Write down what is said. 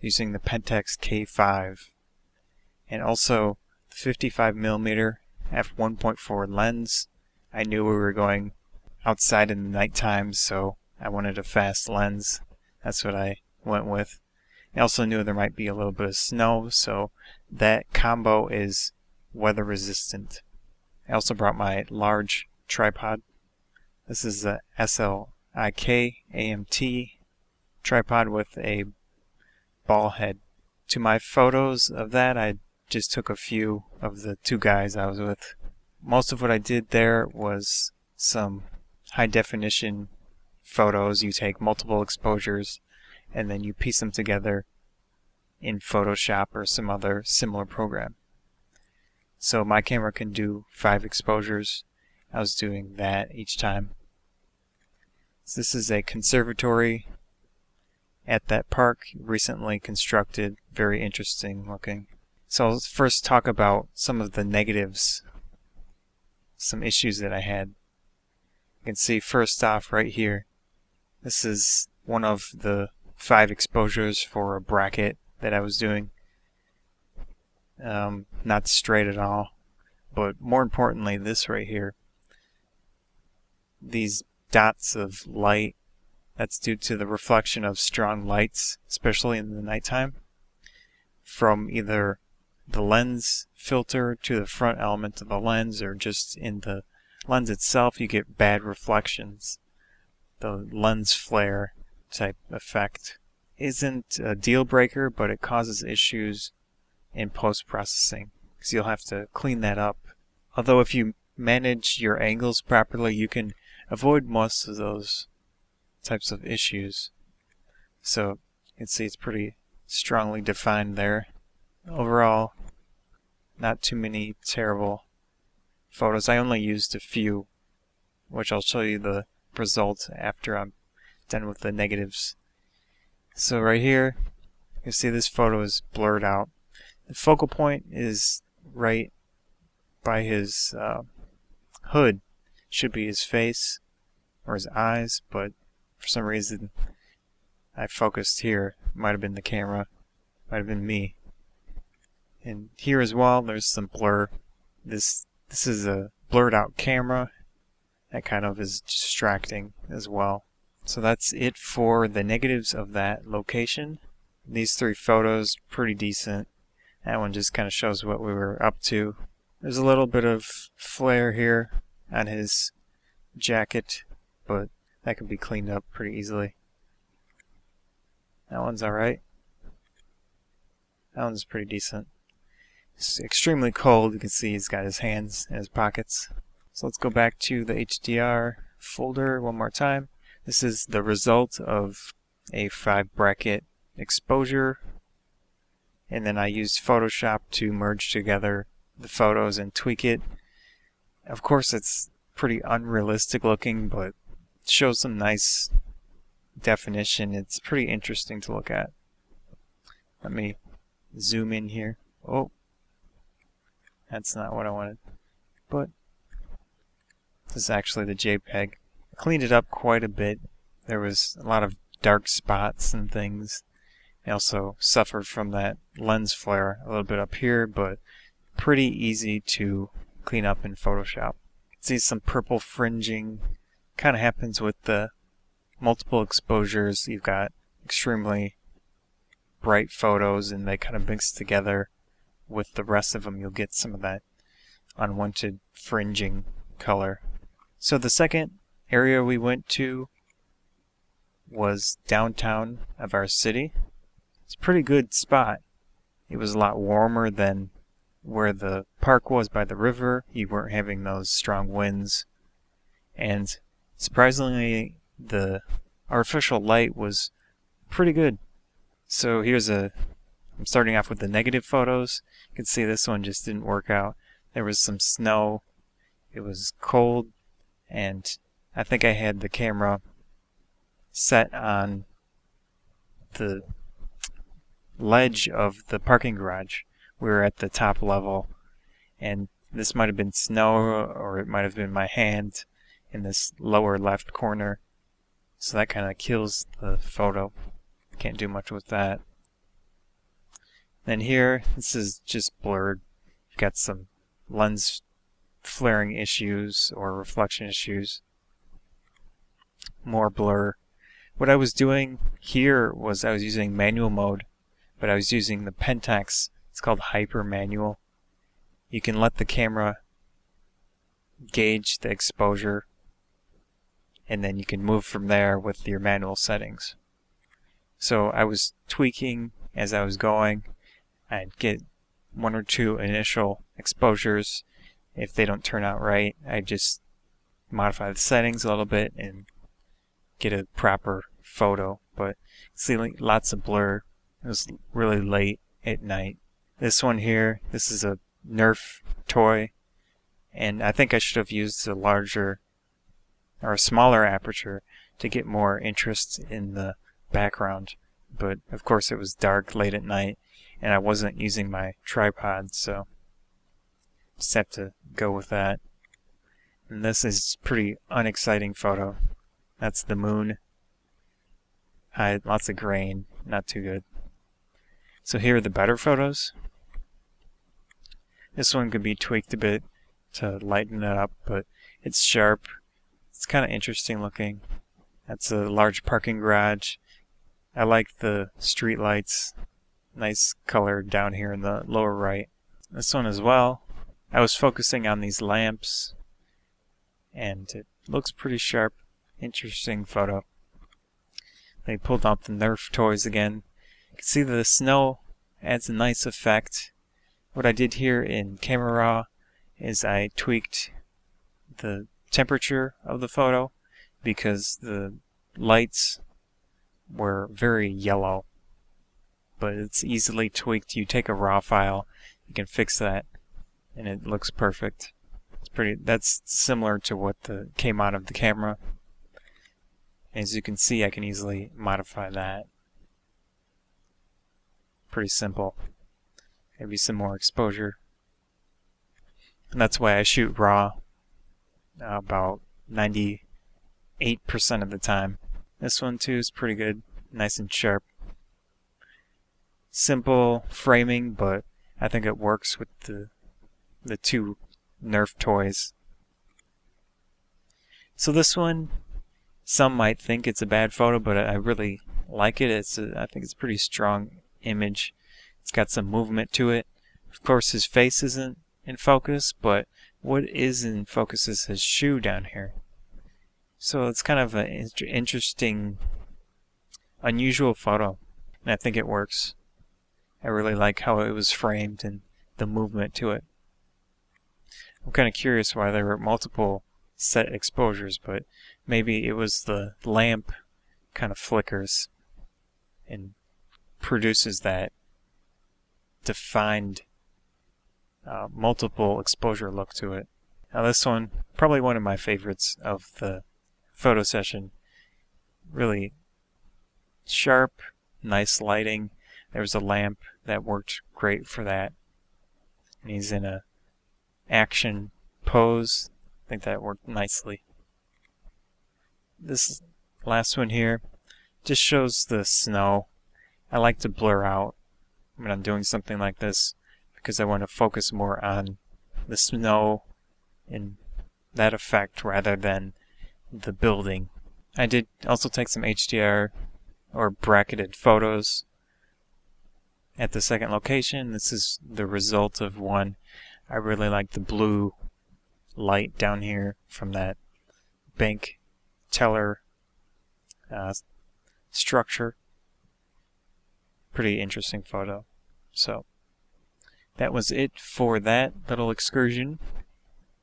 using the Pentax K-5 and also the 55mm f1.4 lens. I knew we were going outside in the nighttime, so I wanted a fast lens. That's what I went with. I also knew there might be a little bit of snow, so that combo is weather resistant. I also brought my large tripod. This is a SLIK AMT tripod with a ball head. To my photos of that, I just took a few of the two guys I was with. Most of what I did there was some high definition photos. You take multiple exposures and then you piece them together in Photoshop or some other similar program. So my camera can do 5 exposures. I was doing that each time. So this is a conservatory at that park, recently constructed, very interesting looking. So let's first talk about some of the negatives, some issues that I had. You can see first off right here, this is one of the 5 exposures for a bracket that I was doing. Not straight at all, but more importantly this right here, these dots of light, that's due to the reflection of strong lights, especially in the nighttime, from either the lens filter to the front element of the lens, or just in the lens itself you get bad reflections. The lens flare type effect isn't a deal breaker, but it causes issues in post-processing, because you'll have to clean that up. Although if you manage your angles properly, you can avoid most of those types of issues. So you can see it's pretty strongly defined there. Overall, not too many terrible photos. I only used a few, which I'll show you the result after I'm done with the negatives. So right here, you can see this photo is blurred out. The focal point is right by his hood. Should be his face or his eyes, but for some reason I focused here. Might have been the camera, might have been me. And here as well, there's some blur. This is a blurred out camera. That kind of is distracting as well. So that's it for the negatives of that location. These 3 photos, pretty decent. That one just kind of shows what we were up to. There's a little bit of flare here on his jacket, but that can be cleaned up pretty easily. That one's alright. That one's pretty decent. It's extremely cold. You can see he's got his hands in his pockets. So let's go back to the HDR folder one more time. This is the result of a 5 bracket exposure. And then I used Photoshop to merge together the photos and tweak it. Of course it's pretty unrealistic looking, but it shows some nice definition. It's pretty interesting to look at. Let me zoom in here. Oh, that's not what I wanted. But this is actually the JPEG. I cleaned it up quite a bit. There was a lot of dark spots and things. I also suffered from that lens flare a little bit up here, but pretty easy to clean up in Photoshop. See some purple fringing. Kind of happens with the multiple exposures. You've got extremely bright photos and they kind of mix together with the rest of them. You'll get some of that unwanted fringing color. So the second area we went to was downtown of our city. It's a pretty good spot. It was a lot warmer than where the park was by the river. You weren't having those strong winds. And surprisingly, the artificial light was pretty good. So I'm starting off with the negative photos. You can see this one just didn't work out. There was some snow. It was cold. And I think I had the camera set on the ledge of the parking garage. We were at the top level, and this might have been snow, or it might have been my hand in this lower left corner. So that kind of kills the photo. Can't do much with that. Then here, this is just blurred. You've got some lens flaring issues or reflection issues. More blur. What I was doing here was I was using manual mode, but I was using the Pentax. It's called hyper manual. You can let the camera gauge the exposure, and then you can move from there with your manual settings. So I was tweaking as I was going. I'd get one or two initial exposures. If they don't turn out right, I just modify the settings a little bit and get a proper photo. But see, lots of blur. It was really late at night. This one here, this is a Nerf toy, and I think I should have used a larger or a smaller aperture to get more interest in the background. But of course it was dark late at night and I wasn't using my tripod, so just have to go with that. And this is a pretty unexciting photo. That's the moon. Lots of grain, not too good. So here are the better photos. This one could be tweaked a bit to lighten it up, but it's sharp. It's kind of interesting looking. That's a large parking garage. I like the street lights. Nice color down here in the lower right. This one as well. I was focusing on these lamps, and it looks pretty sharp. Interesting photo. They pulled out the Nerf toys again. You can see the snow adds a nice effect. What I did here in Camera Raw is I tweaked the temperature of the photo because the lights were very yellow, but it's easily tweaked. You take a raw file, you can fix that, and it looks perfect. That's similar to what came out of the camera. As you can see, I can easily modify that. Pretty simple. Maybe some more exposure. And that's why I shoot raw about 98% of the time. This one too is pretty good, nice and sharp. Simple framing, but I think it works with the two Nerf toys. So this one, some might think it's a bad photo, but I really like it. I think it's a pretty strong image. It's got some movement to it. Of course, his face isn't in focus, but what is in focus is his shoe down here. So it's kind of an interesting, unusual photo, and I think it works. I really like how it was framed and the movement to it. I'm kind of curious why there were multiple set exposures, but maybe it was the lamp kind of flickers and produces that defined multiple exposure look to it. Now this one, probably one of my favorites of the photo session. Really sharp, nice lighting. There was a lamp that worked great for that. And he's in a action pose. I think that worked nicely. This last one here just shows the snow. I like to blur out when I'm doing something like this because I want to focus more on the snow and that effect rather than the building. I did also take some HDR or bracketed photos at the second location. This is the result of one. I really like the blue light down here from that bank teller structure. Pretty interesting photo. So that was it for that little excursion.